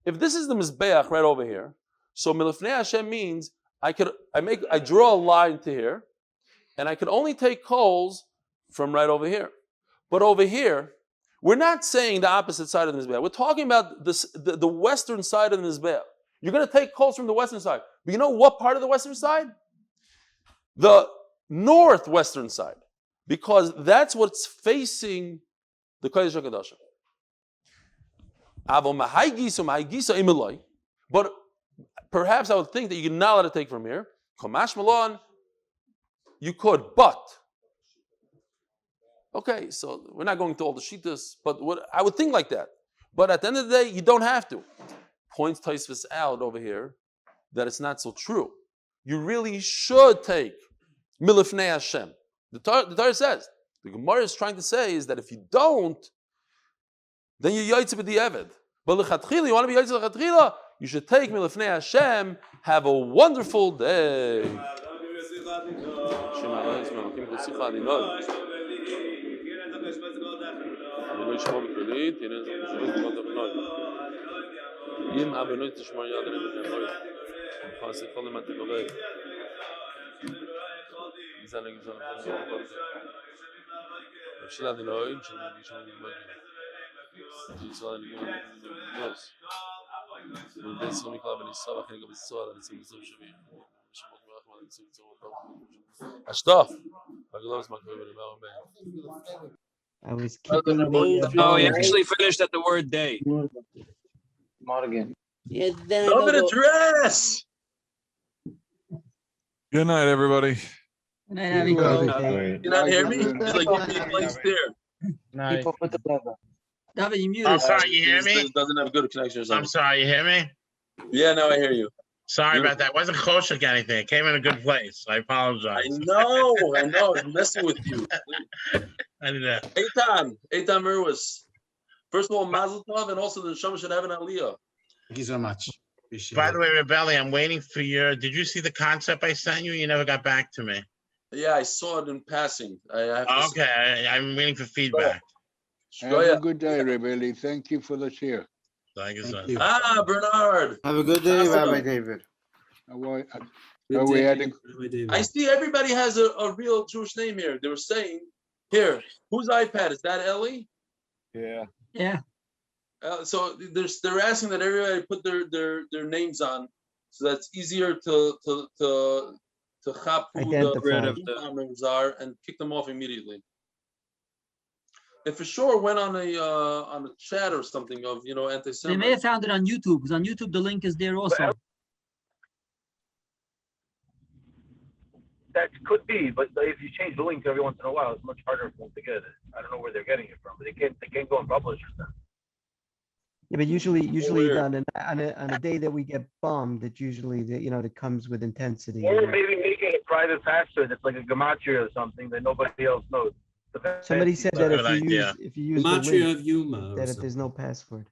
If this is the Mizbeach right over here, so Milifnei Hashem means I draw a line to here, and I could only take coals from right over here. But over here, we're not saying the opposite side of the Mizbeach. We're talking about the western side of the Mizbeach. You're going to take coals from the western side. But you know what part of the western side? The northwestern side. Because that's what's facing the Kodesh HaKadoshim. But perhaps I would think that you're not allowed to take from here. Kamash Malon, you could, but. Okay, so we're not going to all the shittas, but I would think like that. But at the end of the day, you don't have to. Points Tosfos out over here that it's not so true. You really should take Milifnei Hashem. The Torah says, the Gemara is trying to say is that if you don't, then you're yahrtzeit b'di'evet. But l'chatchila, you want to be yahrtzeit l'chatchila, you should take Milifnei Hashem. Have a wonderful day. I was keeping No, he actually finished at the word day. Morgan. Yeah, then love it address. Good night, everybody. Good night, everybody. You not hear me? It's like give me a blank stare. Keep up with the brother. David, you muted. I'm sorry, you hear me? Doesn't have a good connection or something. I'm sorry, you hear me? Yeah, now I hear you. Sorry about that. It wasn't kosher or anything. It came in a good place. I apologize. I know. I'm messing with you. I did that. Etan Mirwis. First of all, Mazel Tov, and also the Neshama should have an Aliyah. Thank you so much. By the way, Rebelli, I'm waiting for did you see the concept I sent you? You never got back to me. Yeah, I saw it in passing. Okay, I'm waiting for feedback. Have a good day, Rebelli. Thank you for the share. Thank you, sir. Bernard. Have a good day, Rabbi David. I see everybody has a real Jewish name here. They were saying, here, whose iPad? Is that Ellie? Yeah. Yeah. So they're asking that everybody put their names on, so that's easier to chap who the members are and kick them off immediately. It for sure went on a chat or something of anti-Semitism. They may have found it on YouTube, because on YouTube the link is there also. That could be, but if you change the link every once in a while, it's much harder for them to get it. I don't know where they're getting it from, but they can't go and publish it. Yeah, but usually on a day that we get bombed, it usually that comes with intensity. Or maybe make it a private password that's like a gematria or something that nobody else knows. Somebody said that if you use the link, of Yoma, that if there's no password.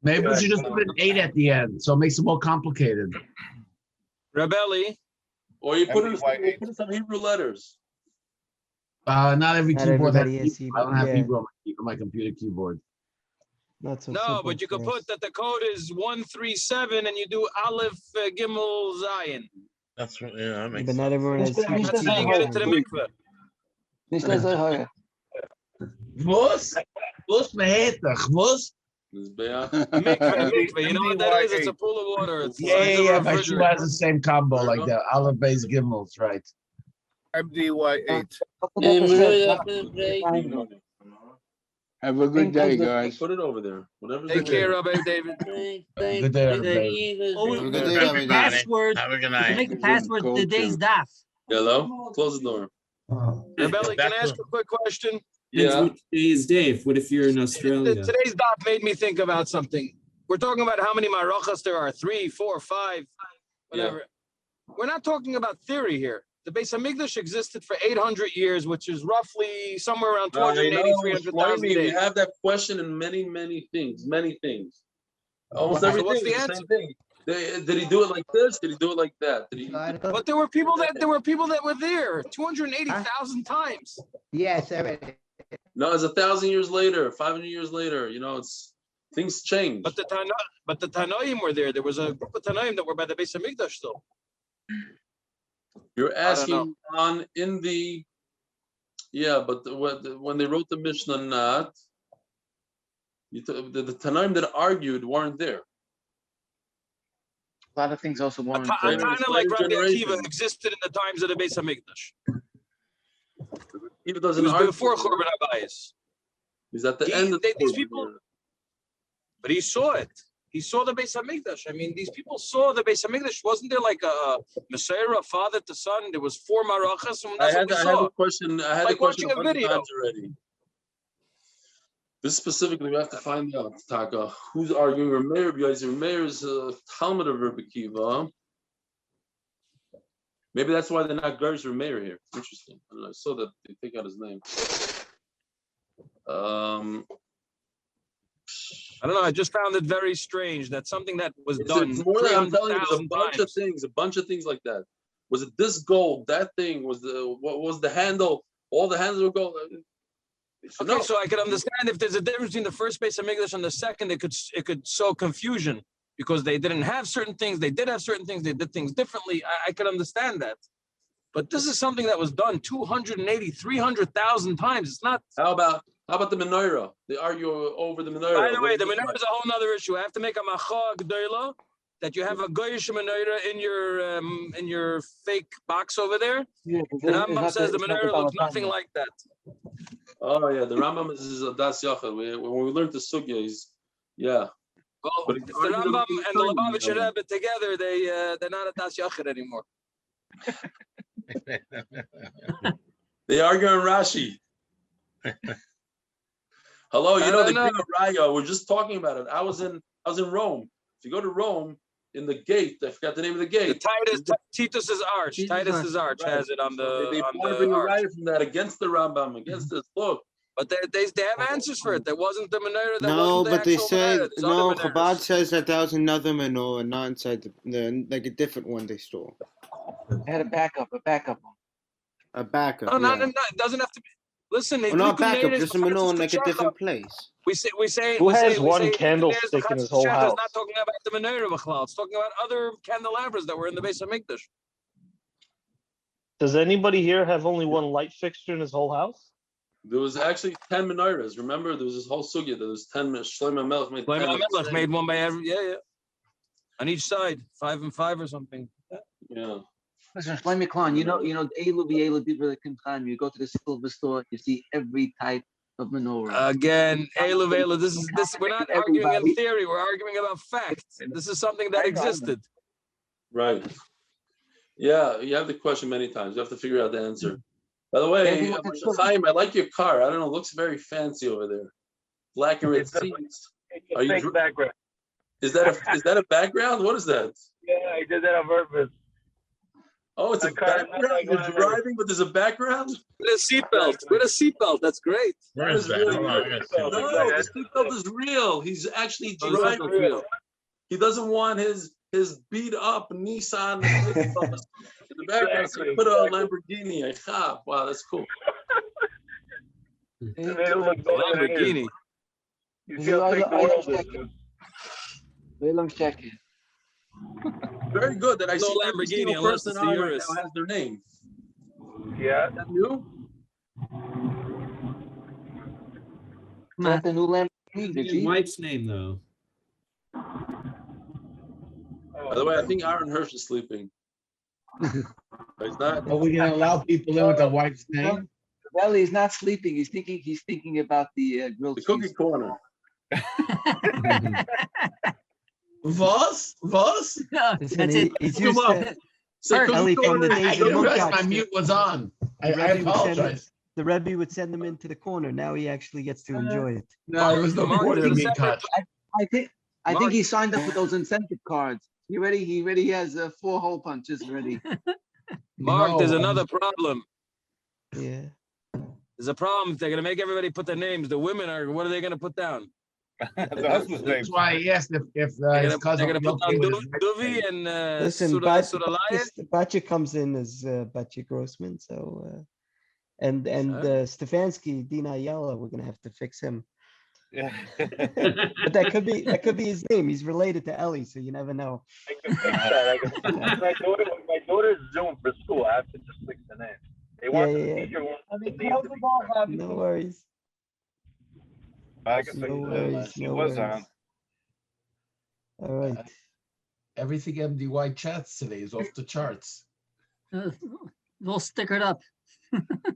maybe we should just put an 8 at the end, so it makes it more complicated. Rebelli. Or you put in some Hebrew letters. Not every Not keyboard has everybody has Hebrew. I don't have yeah. Hebrew on my computer keyboard. Not so No, simple but you could for put us. that the code is 137 and you do Aleph Gimel Zion. That's what, yeah, that But makes not sense. everyone has Hebrew That's how you get into the mikveh. Was mehetach? Was? Mikveh. You know what that is? It's a pool of water. It's the size of a My shoe refrigerator. has the same combo like that. Aleph Beis Gimels, right? MDY8. Have a good day, guys. Put it over there. Whatever's Take there. care, Rabbi David. Good day, everybody. Always Good make day, the everybody. password. Have a good Make night. the password Cold today's too. daf. Hello? Close the door. Rebelli, can I That's ask a quick question? Yeah. What today's day? What if you're in Australia? Today's daf made me think about something. We're talking about how many marachas there are, 3, 4, 5, whatever. We're not talking about theory here. The Beis Hamikdash existed for 800 years, which is roughly somewhere around 280, 300,000 We days. have that question in many things. Almost So everything what's the is the answer? same thing. Did he do it like this? Did he do it like that? Did he? But there were people that were there 280,000 times. Yes, everything. No, it's 1,000 years later, 500 years later. You know, it's things change. But the Tanoim were there. There was a group of Tanoim that were by the Beis Hamikdash still. You're asking on in the but when they wrote the Mishnah, not the Tanaim that argued weren't there. A lot of things also A weren't. Tana like Rabbi Akiva existed in the times of the Beis Hamikdash. Even It doesn't was argue. before Churban Habayis. He's at the end of These people, but he saw it. He saw the Beis Hamikdash. I mean, these people saw the Beis Hamikdash. Wasn't there like a Messiah, father to son? There was 4 marachas, and that's what we I saw. had a question. I had Like a question watching a bunch of video. times already. This specifically, we have to find out, Taka, who's arguing Rameir, because Rameir is a Talmud of Rebbe Kiva. Maybe that's why they're not Garish Rameir here. Interesting. I don't know, I saw that they take out his name. I don't know. I just found it very strange that something that was done It's more than I'm telling you, there's a 300,000 bunch of things like that. Was it this gold? That thing was what was the handle? All the handles were gold. Okay, so I could understand if there's a difference between the first Beis Hamikdash and the second, it could sow confusion because they didn't have certain things, they did have certain things, they did things differently. I could understand that. But this is something that was done 280, 300,000 times. It's not. How about the menorah? They argue over the menorah. By the way, the menorah is a whole other issue. I have to make a macha g'dayla that you have a goyish menorah in your fake box over there. Yeah, The Rambam says the menorah looks nothing like that. Oh yeah, the Rambam is a das yachad. When we learned the sugya, Well, but if the Rambam and the Lubavitcher Rebbe together, they're not a das yachad anymore. they argue on Rashi. Hello, you know they bring a raya. We're just talking about it. I was in Rome. If you go to Rome, in the gate, I forgot the name of the gate. Titus's arch. Titus's arch has it on the. They want to bring a raya from that against the Rambam, against this. Look. But they have answers for it. There wasn't the menorah. No, but they say no. Chabad Chabad says that was another menorah, not inside the like a different one they stole. They had a backup. A backup. No, it doesn't have to be. Listen, well, not backup, just a menorah in like a different place. We say. Who has one candlestick in his whole house? It's not talking about the menorah b'chlal. It's talking about other candelabras that were in the Beis Hamikdash. Does anybody here have only one light fixture in his whole house? There was actually 10 menorahs. Remember, there was this whole sugya. There was 10. Shlomo Melech made 10. Shlomo Melech made one by every, on each side, 5 and 5 or something. Yeah. Listen, Shlomo Klan, you know, Elu people that can you go to the silver store, you see every type of menorah. Again, Elu. This. We're not arguing in theory. We're arguing about facts. This is something that existed. Right. Yeah, you have the question many times. You have to figure out the answer. By the way, Chaim, I like your car. I don't know, it looks very fancy over there. Black and red seats. Are you background? Is that a background? What is that? Yeah, I did that on purpose. Oh, it's a background. You're driving, but there's a background. With a seatbelt. That's great. Where is that? Really no, the seatbelt is real. He's actually driving. He doesn't want his beat up Nissan in the background. So he put a Lamborghini. Wow, that's cool. They don't look better than it is. Lamborghini. You see how thick the world is, dude. Very good that I No see every Lamborghini single unless person it's on the right Urus. now has their name. Yeah. Is that you? Come on. the new Lamborghini, His wife's name though. By the way, I think Aaron Hirsch is sleeping. He's not. Are we gonna allow people in with their wife's name? Well, he's not sleeping. He's thinking about the grilled The cookie corner. Was? Listen, That's it. he's Come used on. to, Say cookie Ellie, from the corner. I days of didn't realize my Munkacs, mute was on. I Rebbe would send apologize. the Rebbe would send him into the corner. Now he actually gets to enjoy it. No, there was no Mark corner is a being separate- touched. I think Mark- he signed up for those incentive cards. He already has 4 hole punches ready. Mark, there's No. another problem. Yeah. There's a problem. They're gonna make everybody put their names. The women are. What are they gonna put down? That's why I asked if his They're cousin gonna would put be down okay with his Duvi and Listen, Suralaya. Batya comes in as Batya Grossman, so and Stefansky, Dina Ayala, we're gonna have to fix him. Yeah. But that could be his name. He's related to Ellie, so you never know. I can fix that. My daughter's Zoom for school. I have to just fix the name. They want Yeah, the yeah. teacher wants the name to be No worries. I can No fix worries. that. She No was worries. on. All right. Everything MDY chats today is off the charts. All stickered up.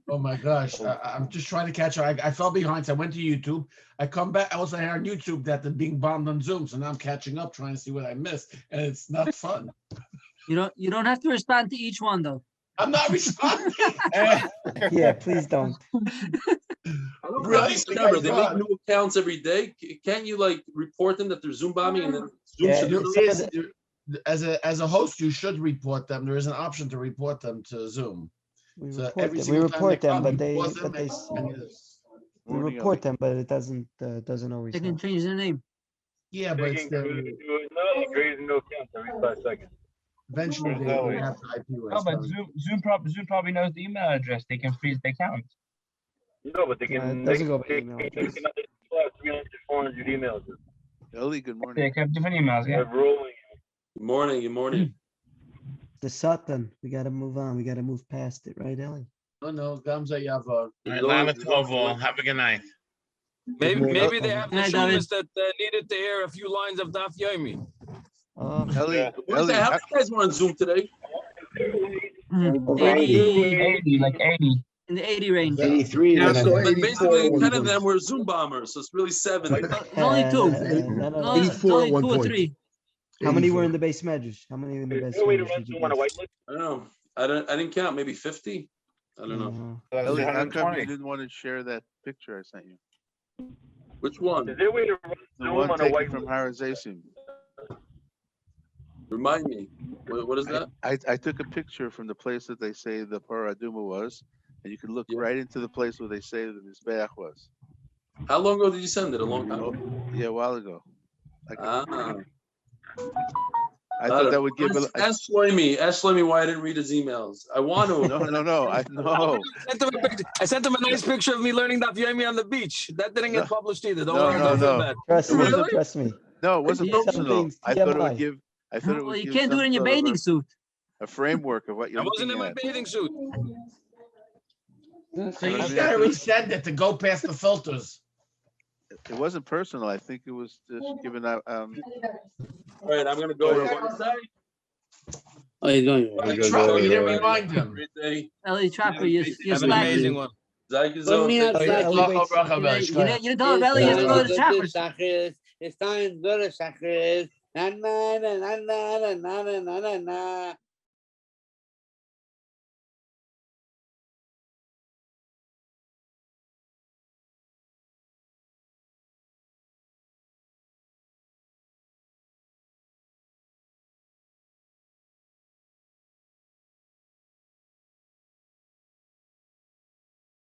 Oh my gosh. I'm just trying to catch up. I fell behind. So I went to YouTube. I come back. I was on YouTube that they're being bombed on Zoom. So now I'm catching up, trying to see what I missed. And it's not fun. You don't have to respond to each one though. I'm not responding. Yeah, please don't. Really? Remember, they make new accounts every day. Can't you like report them that they're Zoom bombing and then Zoom Yeah, should do some it? of the- As a host, you should report them. There is an option to report them to Zoom. We So report every them. We single time report they them, come, but you they pause them but they and- we report them, but it doesn't always. They can help. change their name. Yeah, but it's creating new accounts every 5 seconds. eventually they Zoe. have to IP No, rights. but Zoom probably knows the email address. They can freeze the account. No, but they Yeah, can. it doesn't go by they email can address. still have 300, 400 emails. Ellie, good They morning. can have different emails. They're Yeah. rolling. Good morning. Good morning. The Satan. We got to move on. We got to move past it, right, Ellie? No, Gamza Yava. All right, Lama Tovo. Have a good night. Maybe they have the Hey, David. shumas that needed to hear a few lines of Daf Yomi. Oh, Ellie, What is Ellie, that? How many guys were on Zoom today? 80, like 80. In the 80 range. 83. Yeah, so and like 84 basically was 10 of good. them were Zoom bombers, so it's really 7. It's only two. no, no, no. It's only 2 or 3. How many were in the base measures? How many in the base Is there a way to measures run did you Zoom on a guess? whitelist? I don't know. I didn't count. Maybe 50. I don't know. Ellie, how come 120. you didn't want to share that picture I sent you? Which one? Is there a way to run The Zoom one on a taken whitelist? from Harazasim. Remind me. What is that? I took a picture from the place that they say the Paraduma was, and you can look right into the place where they say the Mizbeach was. How long ago did you send it? A long time Oh, ago? yeah, a while ago. I Got thought it. that would give it. Ask Shlomi why I didn't read his emails. I want to. No. I know. I sent him a nice picture of me learning Daf Yomi on the beach. That didn't get published either. Don't No, worry, no, don't feel no. bad. Trust me. Really? Trust me. No, it wasn't Some personal. things, I thought it TMI. would give. I thought it would Well, you give can't do some it in your sort of bathing suit. a framework of what I you're wasn't in looking my at. bathing suit. So you gotta resend it to go past the filters. It wasn't personal. I think it was just given out. All right, I'm gonna go. What is that? How you doing? Trapper, you didn't remind him. Great day. Ellie Trapper, you're Have an amazing one. Zechus. Let me Ellie waits. You didn't tell Ellie you go to the Trappers. It's time to go to Zechus. Na na na na na na na na na na.